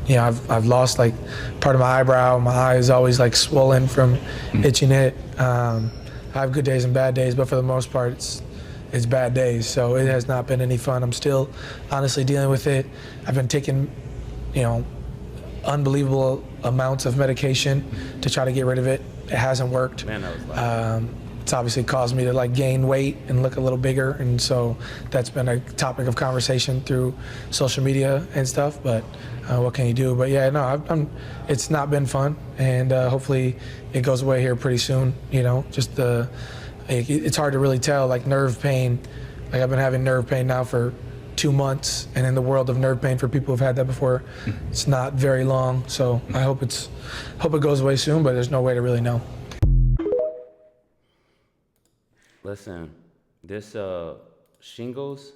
You know, I've lost like part of my eyebrow. My eye is always like swollen from itching it. I have good days and bad days, but for the most part, it's bad days. So it has not been any fun. I'm still honestly dealing with it. I've been taking, you know, unbelievable amounts of medication to try to get rid of it. It hasn't worked. Man, that was loud. It's obviously caused me to like gain weight and look a little bigger, and so that's been a topic of conversation through social media and stuff. But what can you do? But yeah, no, it's not been fun, and hopefully it goes away here pretty soon. You know, just it's hard to really tell. Like nerve pain, like I've been having nerve pain now for 2 months, and in the world of nerve pain for people who've had that before, it's not very long. So I hope it goes away soon, but there's no way to really know. Listen, this shingles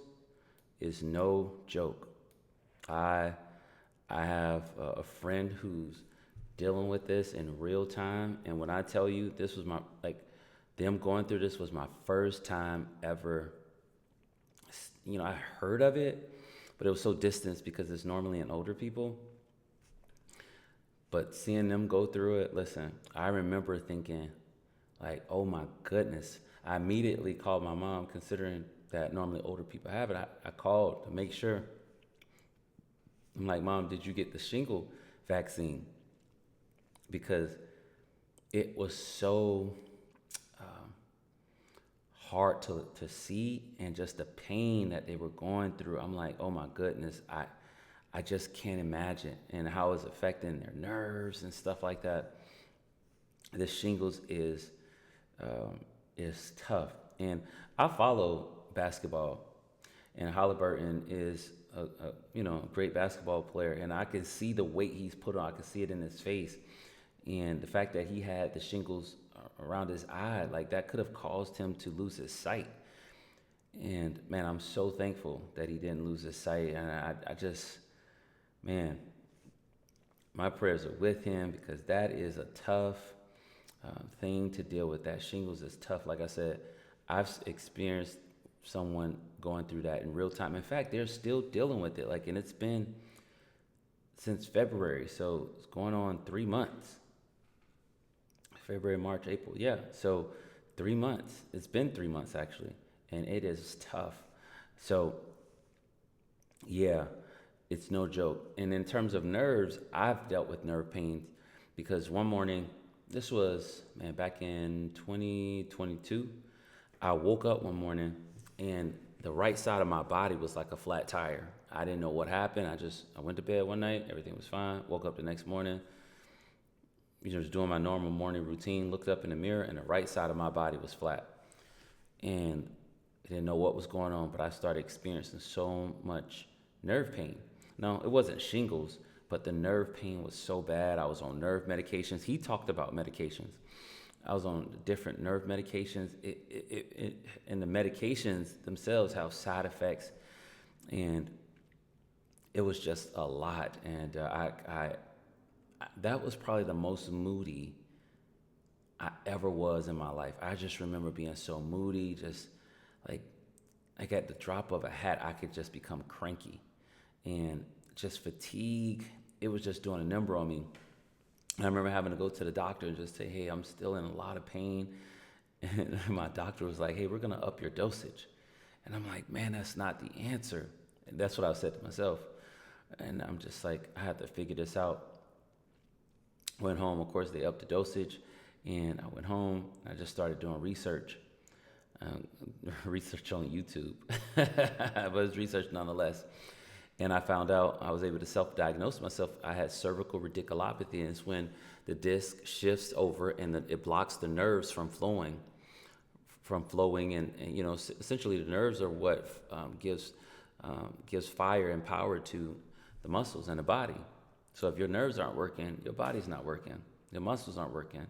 is no joke. I have a friend who's dealing with this in real time, and when I tell you this was my them going through this was my first time ever. You know, I heard of it, but it was so distant because it's normally in older people. But seeing them go through it, listen, I remember thinking, like, oh my goodness. I immediately called my mom, considering that normally older people have it. I called to make sure. I'm like, Mom, did you get the shingle vaccine? Because it was so hard to see, and just the pain that they were going through. I'm like, oh my goodness, I just can't imagine, and how it's affecting their nerves and stuff like that. This shingles is tough. And I follow basketball, and Halliburton is a great basketball player, and I can see the weight he's put on. I can see it in his face, and the fact that he had the shingles around his eye, like that could have caused him to lose his sight. And man, I'm so thankful that he didn't lose his sight. And I just, man, my prayers are with him, because that is a tough thing to deal with. That shingles is tough. Like I said, I've experienced someone going through that in real time. In fact, they're still dealing with it. Like, and it's been since February, so it's going on 3 months. February, March, April, yeah. So 3 months. It's been 3 months actually, and it is tough. So yeah, it's no joke. And in terms of nerves, I've dealt with nerve pains, because one morning, this was, man, back in 2022, I woke up one morning and the right side of my body was like a flat tire. I didn't know what happened. I went to bed one night, everything was fine. Woke up the next morning, just doing my normal morning routine, looked up in the mirror, and the right side of my body was flat. And I didn't know what was going on, but I started experiencing so much nerve pain. No, it wasn't shingles, but the nerve pain was so bad. I was on nerve medications. He talked about medications. I was on different nerve medications. And the medications themselves have side effects, and it was just a lot. And that was probably the most moody I ever was in my life. I just remember being so moody, just like at the drop of a hat, I could just become cranky, and just fatigue. It was just doing a number on me. And I remember having to go to the doctor and just say, hey, I'm still in a lot of pain. And my doctor was like, hey, we're going to up your dosage. And I'm like, man, that's not the answer. And that's what I said to myself. And I'm just like, I have to figure this out. Went home, of course, they upped the dosage. And I went home, I just started doing research. Research on YouTube, but it's research nonetheless. And I found out, I was able to self-diagnose myself. I had cervical radiculopathy, and it's when the disc shifts over and it blocks the nerves from flowing. And essentially the nerves are what gives fire and power to the muscles in the body. So if your nerves aren't working, your body's not working, your muscles aren't working.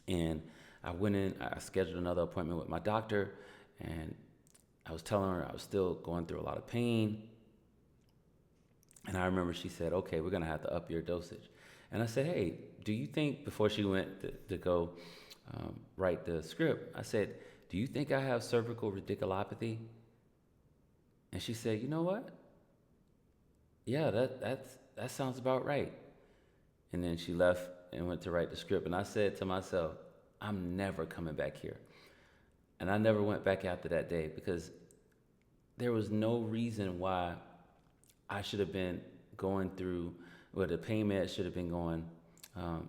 And I went in, I scheduled another appointment with my doctor, and I was telling her I was still going through a lot of pain. And I remember she said, okay, we're going to have to up your dosage. And I said, hey, do you think, before she went to go write the script, I said, do you think I have cervical radiculopathy? And she said, you know what? Yeah, that sounds about right. And then she left and went to write the script. And I said to myself, I'm never coming back here. And I never went back after that day because there was no reason why I should have been going through, where the pain meds should have been going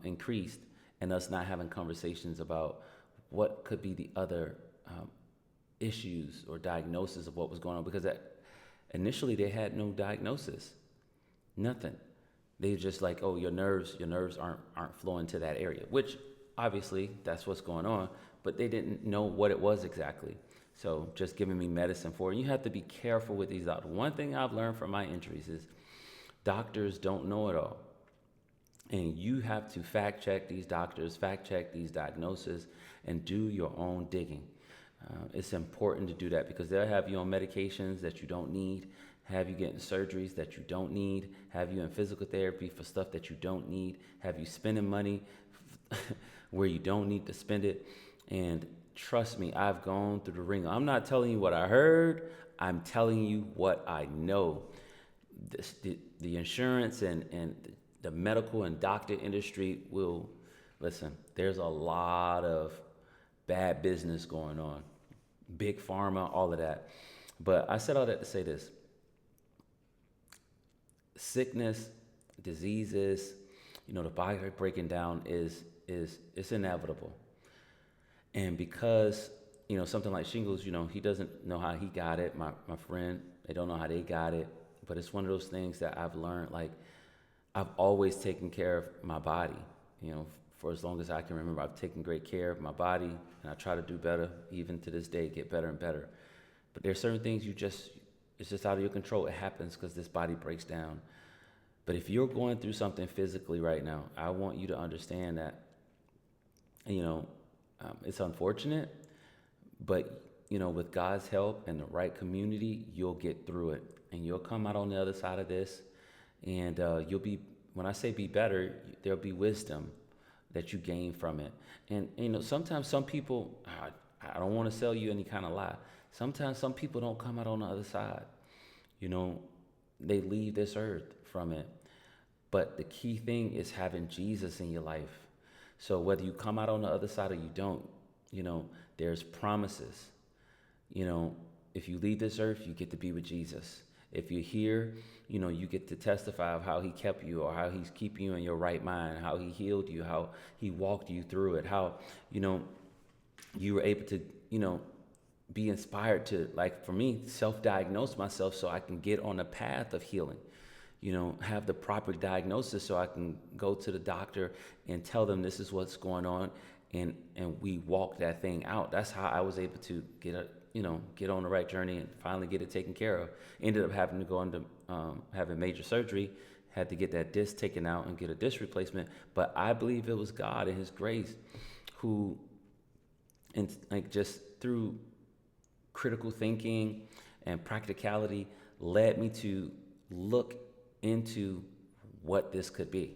increased, and us not having conversations about what could be the other issues or diagnosis of what was going on. Because initially they had no diagnosis, nothing. They just like, oh, your nerves aren't flowing to that area, which obviously that's what's going on, but they didn't know what it was exactly. So just giving me medicine for it. And you have to be careful with these doctors. One thing I've learned from my injuries is doctors don't know it all. And you have to fact check these doctors, fact check these diagnoses, and do your own digging. It's important to do that because they'll have you on medications that you don't need, have you getting surgeries that you don't need, have you in physical therapy for stuff that you don't need, have you spending money where you don't need to spend it. And trust me, I've gone through the ringer. I'm not telling you what I heard, I'm telling you what I know. The insurance and the medical and doctor industry will, listen, there's a lot of bad business going on. Big pharma, all of that. But I said all that to say this. Sickness, diseases, the body breaking down it's inevitable. And because, something like shingles, he doesn't know how he got it. My friend, they don't know how they got it. But it's one of those things that I've learned, like, I've always taken care of my body, for as long as I can remember. I've taken great care of my body, and I try to do better, even to this day, get better and better. But there's certain things it's just out of your control. It happens because this body breaks down. But if you're going through something physically right now, I want you to understand that, it's unfortunate, but, with God's help and the right community, you'll get through it. And you'll come out on the other side of this, and you'll be, when I say be better, there'll be wisdom that you gain from it. And, sometimes some people, I don't want to sell you any kind of lie. Sometimes some people don't come out on the other side. They leave this earth from it. But the key thing is having Jesus in your life. So whether you come out on the other side or you don't, there's promises. If you leave this earth, you get to be with Jesus. If you're here, you get to testify of how he kept you, or how he's keeping you in your right mind, how he healed you, how he walked you through it, how, you were able to, be inspired to, like for me, self-diagnose myself so I can get on a path of healing, have the proper diagnosis so I can go to the doctor and tell them this is what's going on, and we walk that thing out. That's how I was able to get on the right journey and finally get it taken care of. Ended up having to go into having major surgery, had to get that disc taken out and get a disc replacement. But I believe it was God and his grace who, and like just through critical thinking and practicality, led me to look into what this could be.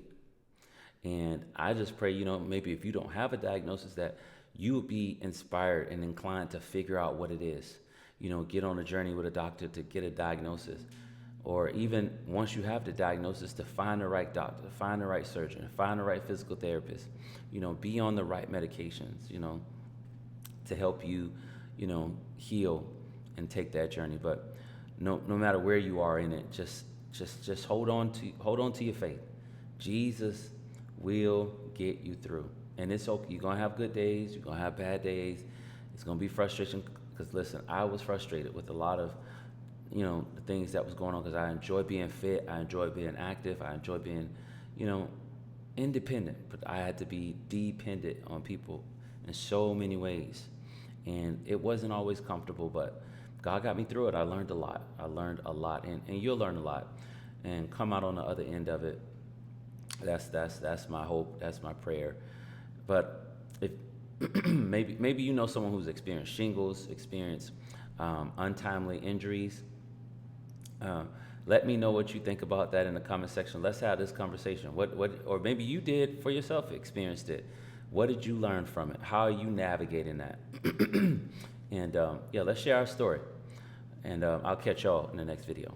And I just pray, maybe if you don't have a diagnosis, that you will be inspired and inclined to figure out what it is. Get on a journey with a doctor to get a diagnosis. Or even once you have the diagnosis, to find the right doctor, find the right surgeon, find the right physical therapist, be on the right medications, to help you, heal and take that journey. But no matter where you are in it, just hold on to your faith. Jesus will get you through. And it's okay. You're going to have good days. You're going to have bad days. It's going to be frustration. Because, listen, I was frustrated with a lot of, the things that was going on. Because I enjoy being fit. I enjoy being active. I enjoy being, independent. But I had to be dependent on people in so many ways. And it wasn't always comfortable. But God got me through it. I learned a lot. And you'll learn a lot. And come out on the other end of it. That's my hope. That's my prayer. But if maybe someone who's experienced shingles, experienced untimely injuries, let me know what you think about that in the comment section. Let's have this conversation. Or maybe you did for yourself, experienced it. What did you learn from it? How are you navigating that? And let's share our story. And I'll catch y'all in the next video.